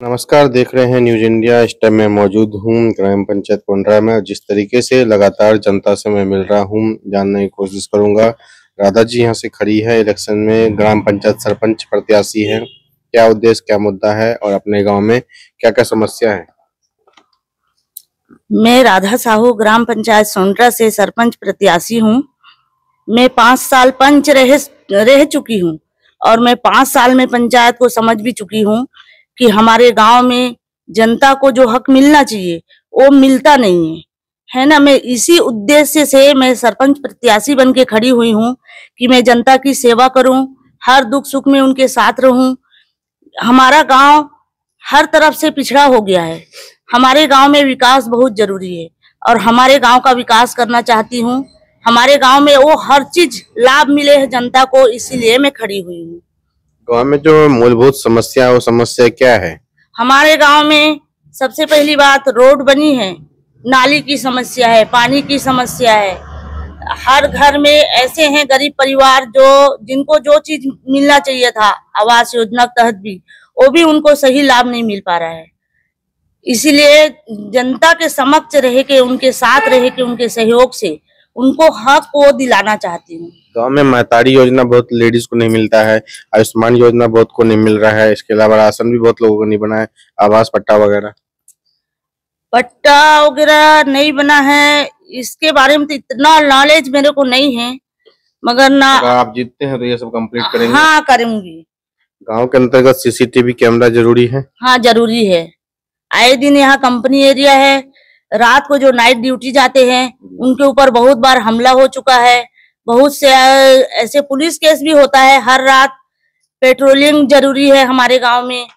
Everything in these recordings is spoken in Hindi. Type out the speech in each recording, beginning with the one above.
नमस्कार, देख रहे हैं न्यूज इंडिया। इस टाइम मैं मौजूद हूँ ग्राम पंचायत कोंडरा में। जिस तरीके से लगातार जनता से मैं मिल रहा हूँ, जानने की कोशिश करूंगा। राधा जी यहाँ से खड़ी है, इलेक्शन में ग्राम पंचायत सरपंच प्रत्याशी है। क्या उद्देश्य, क्या मुद्दा है और अपने गांव में क्या क्या समस्या है? मैं राधा साहू ग्राम पंचायत सोंडरा से सरपंच प्रत्याशी हूँ। मैं 5 साल पंच रह चुकी हूँ और मैं 5 साल में पंचायत को समझ भी चुकी हूँ कि हमारे गांव में जनता को जो हक मिलना चाहिए वो मिलता नहीं है ना। मैं इसी उद्देश्य से मैं सरपंच प्रत्याशी बन के खड़ी हुई हूँ कि मैं जनता की सेवा करूं, हर दुख सुख में उनके साथ रहूं। हमारा गांव हर तरफ से पिछड़ा हो गया है। हमारे गांव में विकास बहुत जरूरी है और हमारे गांव का विकास करना चाहती हूँ। हमारे गांव में वो हर चीज लाभ मिले है जनता को, इसीलिए मैं खड़ी हुई हूँ। गांव में जो मूलभूत समस्या है वो समस्या क्या है? हमारे गांव में सबसे पहली बात रोड बनी है, नाली की समस्या है, पानी की समस्या है। हर घर में ऐसे हैं गरीब परिवार जिनको जो चीज मिलना चाहिए था आवास योजना के तहत भी, वो भी उनको सही लाभ नहीं मिल पा रहा है। इसीलिए जनता के समक्ष रह के, उनके साथ रह के, उनके सहयोग से उनको हक को दिलाना चाहती हूँ। गांव में महतारी योजना बहुत लेडीज को नहीं मिलता है, आयुष्मान योजना बहुत को नहीं मिल रहा है, इसके अलावा राशन भी बहुत लोगों को नहीं बना है, आवास पट्टा वगैरह नहीं बना है। इसके बारे में तो इतना नॉलेज मेरे को नहीं है, मगर ना अगर आप जीतते हैं तो ये सब कंप्लीट करेंगे? हाँ, करूंगी। गांव के अंतर्गत सीसीटीवी कैमरा जरूरी है? हाँ, जरूरी है। आए दिन यहाँ कंपनी एरिया है, रात को जो नाइट ड्यूटी जाते हैं उनके ऊपर बहुत बार हमला हो चुका है। बहुत से ऐसे पुलिस केस भी होता है। हर रात पेट्रोलिंग जरूरी है हमारे गांव में।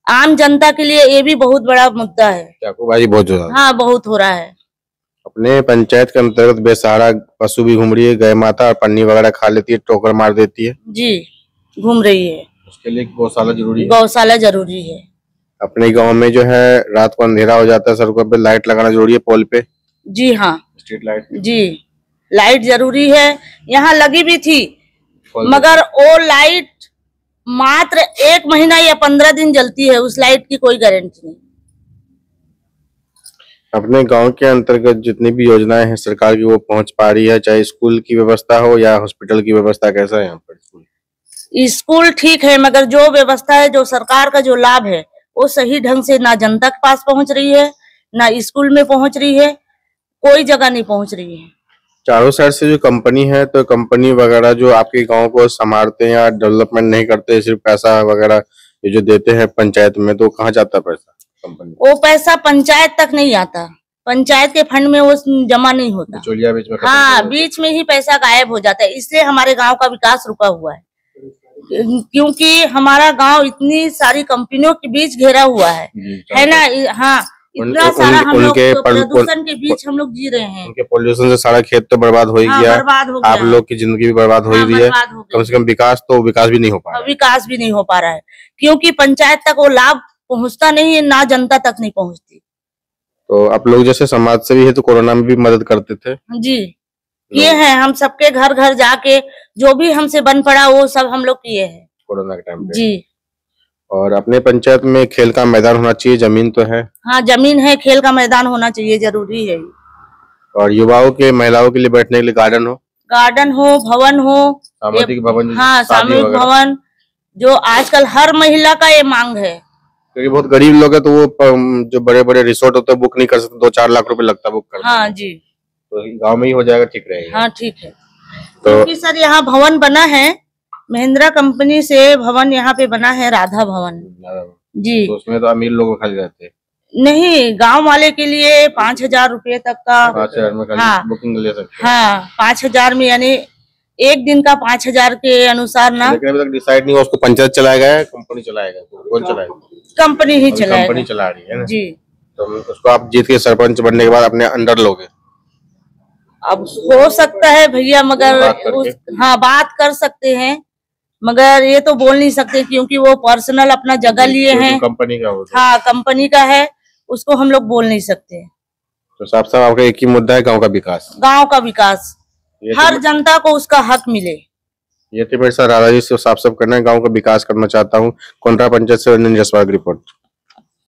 आम जनता के लिए ये भी बहुत बड़ा मुद्दा है। चाकूबाजी बहुत ज्यादा? हाँ, बहुत हो रहा है। अपने पंचायत के अंतर्गत बेसहारा पशु भी घूम रही है, गाय माता और पन्नी वगैरह खा लेती है, ठोकर मार देती है। जी, घूम रही है। उसके लिए गौशाला जरूरी है? गौशाला जरूरी है। अपने गांव में जो है रात को अंधेरा हो जाता है, सड़कों पे लाइट लगाना जरूरी है, पोल पे। जी हाँ, स्ट्रीट लाइट। जी, लाइट जरूरी है। यहाँ लगी भी थी, मगर वो लाइट मात्र 1 महीना या 15 दिन जलती है। उस लाइट की कोई गारंटी नहीं। अपने गांव के अंतर्गत जितनी भी योजनाएं हैं सरकार की, वो पहुंच पा रही है? चाहे स्कूल की व्यवस्था हो या हॉस्पिटल की व्यवस्था, कैसा है यहाँ पर? स्कूल ठीक है, मगर जो व्यवस्था है, जो सरकार का जो लाभ है, वो सही ढंग से ना जनता के पास पहुंच रही है, ना स्कूल में पहुंच रही है, कोई जगह नहीं पहुंच रही है। चारों साइड से जो कंपनी है, तो कंपनी वगैरह जो आपके गांव को संभालते हैं या डेवलपमेंट नहीं करते, सिर्फ पैसा वगैरह ये जो देते हैं पंचायत में, तो कहाँ जाता है पैसा? कंपनी वो पैसा पंचायत तक नहीं आता, पंचायत के फंड में वो जमा नहीं होता। बिचौलिया बीच में हाँ, बीच में ही पैसा गायब हो जाता है। इसलिए हमारे गांव का विकास रुका हुआ है, क्योंकि हमारा गांव इतनी सारी कंपनियों के बीच घेरा हुआ है ना। हाँ, इतना सारा हम लोग प्रदूषण के बीच हम लोग जी रहे हैं। उनके पोल्यूशन से सारा खेत तो बर्बाद हो ही गया, बर्बाद हो गया। आप लोग की जिंदगी भी बर्बाद हो ही रही है। कम से कम विकास भी नहीं हो पा रहा है। विकास भी नहीं हो पा रहा है, क्योंकि पंचायत तक वो लाभ पहुंचता नहीं है, ना जनता तक नहीं पहुंचती। तो आप लोग जैसे समाज सेवी है, तो कोरोना में भी मदद करते थे? जी, ये है। हम सबके घर घर जाके जो भी हमसे बन पड़ा वो सब हम लोग किए हैं कोरोना के टाइम पे। जी। और अपने पंचायत में खेल का मैदान होना चाहिए, जमीन तो है? हाँ, जमीन है, खेल का मैदान होना चाहिए, जरूरी है। और युवाओं के, महिलाओं के लिए बैठने के लिए गार्डन हो, भवन हो, सामाजिक भवन। हाँ, सामूहिक भवन, जो आजकल हर महिला का ये मांग है। क्योंकि बहुत गरीब लोग है, तो वो जो बड़े बड़े रिसोर्ट होते हैं बुक नहीं कर सकते, 2-4 लाख रुपए लगता है बुक करने। हाँ जी, तो गांव में ही हो जाएगा, ठीक रहेगा। हाँ, ठीक है। क्योंकि सर यहाँ भवन बना है, महिंद्रा कंपनी से भवन यहाँ पे बना है, राधा भवन जी। तो उसमें तो अमीर लोग खाली रहते हैं? नहीं, गांव वाले के लिए 5,000 रुपए तक का 5,000 में खाली बुकिंग ले सकते हैं। हाँ, 5,000 में, यानी एक दिन का 5,000 के अनुसार ना। लेकिन अभी तक डिसाइड नहीं हुआ, उसको पंचायत चलाएगा या कंपनी चलाएगा? कौन चलाएगा? कंपनी ही चलाएगा। कंपनी चला रही है ना जी। तो उसको आप जीत के सरपंच बनने के बाद अपने अंडर लोगे? अब हो सकता है भैया, मगर हाँ, बात कर सकते हैं, मगर ये तो बोल नहीं सकते, क्योंकि वो पर्सनल अपना जगह लिए हैं। कंपनी का होता है। हाँ, कंपनी का है, उसको हम लोग बोल नहीं सकते। तो साफ साफ आपका एक ही मुद्दा है, गांव का विकास। गांव का विकास, हर जनता को उसका हक मिले। ये तो मेरे साथ राधा जी से साफ साफ करना है, गांव का विकास करना चाहता हूँ। कोंडरा पंचायत से रंजन जायसवाल की रिपोर्ट।